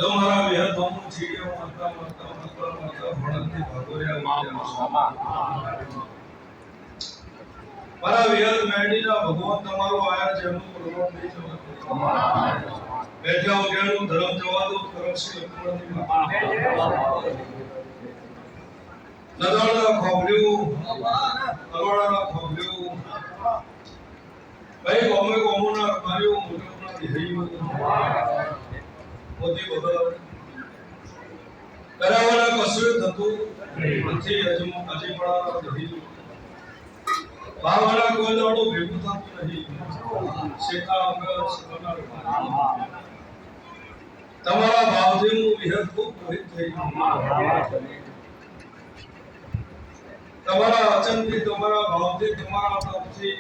તમારા વિહતોનું ચીડિયો માતા ભણતી ભાગોરિયા મારા વિહત મેડીના ભગવાન તમારો આયા છે એનું પ્રમાણ નહીં ચલો બેઠા વગેરેનું ધર્મ જવા દો કરમશી લખવાની નદાળના ખોબલ્યું અલવાળાના ખોબલ્યું ભાઈ ગોમના માર્યું મોટોના વિહયું મોતી બદલ કરાવવાના કશું થતું નથી અજીપણા દહી ભાવના કોઈ દાડો ભેગું થતું નહીં શેખા અંગ સકલના તમારા ભાવથી હું વિહત ખૂબ મોહિત થઈ તમારા અચનથી તમારા ભાવથી તમારા પ્રાપ્તથી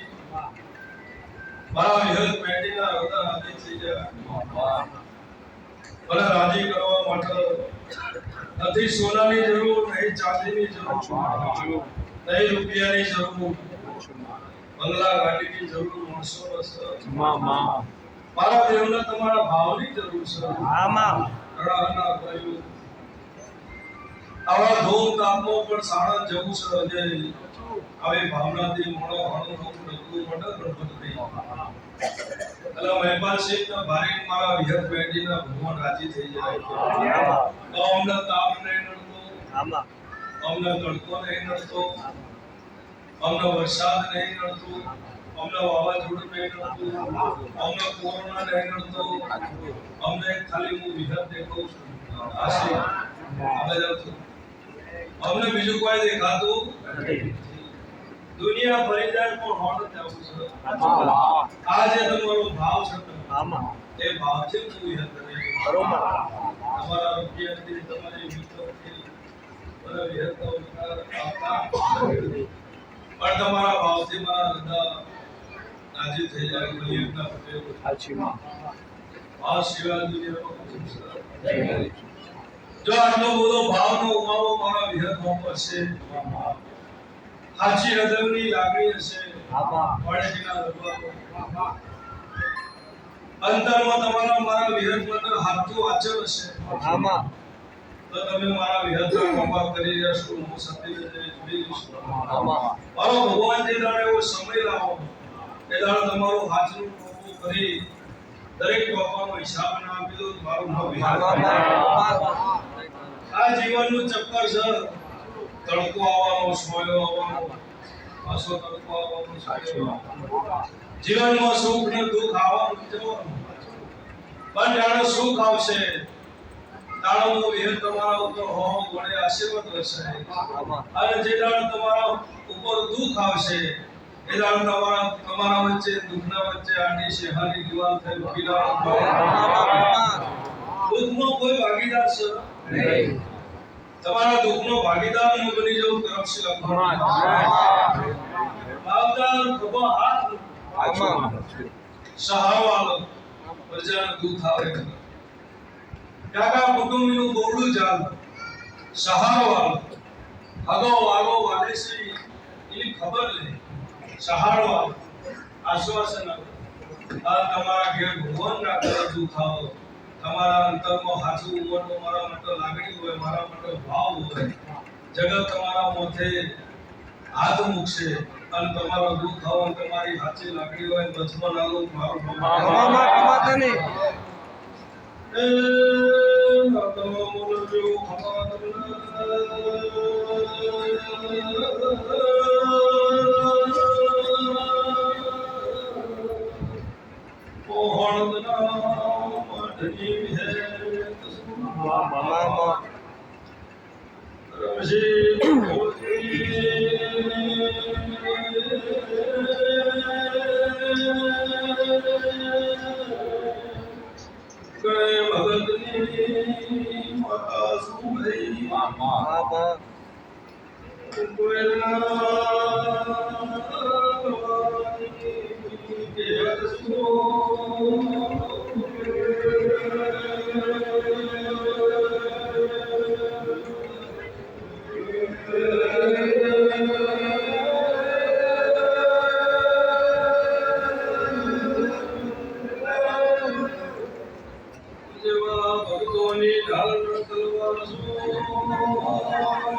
મારા વિહત મેડીના હૃદય આદિ થઈ જાય મને રાજી કરવા માટે નથી સોનાની જરૂર નહીં ચાંદીની જરૂર નહીં રૂપિયાની જરૂર બંગલા ગાડીની જરૂર માણસો મારા દેવને તમારા ભાવની જરૂર છે રડાના કહ્યું આવા ધૂમ તાપમાં પણ સાણંદ જવું છે અજય આવી ભાવનાથી મોણો હણું ડગલું મડર ગણપતિ અલા મહેમાન સિંહ ના ભાઈ મારા વિહત બેડીના ભગવાન રાજી થઈ જાય તો અમને તાપ નહીં નડતો અમને તડકો નહીં નડતો અમને વરસાદ નહીં નડતો અમને વાવાઝોડું નહીં નડતું અમને કોરોના નહીં નડતો અમને ખાલી હું વિહત દેખાઉં છું આશી અમને બીજું કોઈ દેખાતું દુનિયા ફરી જાય પણ હોડ જવું છે આ જે તમારો ભાવ છે એ ભાવ છે હું વિહત કરી બરોબર તમારા રૂપિયાથી તમારી વિહતથી મને વિહત આપતા પણ તમારા ભાવથી મારા હૃદય રાજી થઈ જાય બોલી એકતા પટેલ આ સિવાય દુનિયામાં જો આટલો બધો ભાવનો ઉમાવો મારા વિહતમાં પડશે હાચી હૃદયની લાગણી હશે વાણેજીના દરબારમાં અંતરમાં તમારા મારા વિહતમાં હાથું આચર હશે તો તમે મારા વિહતમાં કૃપા કરી રહ્યા છો હું સત્ય જોઈ છું મારો ભગવાન જે દાડે એવો સમય લાવો એ દાડે તમારું હાથનું કૃપા કરી દરેક બાપાનો હિસાબ ના આપી દો મારું વિહત આ જીવનનું ચક્કર છે તડકો આવવાનો સોયો આવવાનો પાછો તડકો આવવાનો સોયો જીવનમાં સુખ ને દુઃખ આવવાનું જવાનું પણ જાણે સુખ આવશે તાળો વિહત તમારા ઉપર હો ગોળે આશીર્વાદ રહેશે અને જે દાડ તમારા ઉપર દુઃખ આવશે એ દાડ તમારા વચ્ચે દુઃખના વચ્ચે આડી શેહાની દીવાલ થઈ ઉભીલા દુઃખનો કોઈ ભાગીદાર છે નહીં તમારા દુઃખનો ભાગીદાર ન બની જવું કરમશી લખવાનું ભાવદાર ખભા હાથ સહારો આલો પ્રજાને દુઃખ આવે કાકા કુટુંબીનું બોરડું ચાલ સહારો આલો હગો વાગો વાલેસી એની ખબર લે સહારો આલો આશ્વાસન આપો આ તમારા ઘેર ભગવાન ના કરે દુઃખ આવો તમારા અંતરમાં હાચું ઉમરનો મારા માટે લાગણી હોય મારા માટે ભાવ હોય જગત તમારા માથે હાથ મૂકશે અને તમારો દુઃખ આવો તમારી હાચી લાગણી હોય બચમાં લાગો મારો કમાતા નહીં એ નાતમો મોલજો ભક્તોની ઢાલ તલવાર સો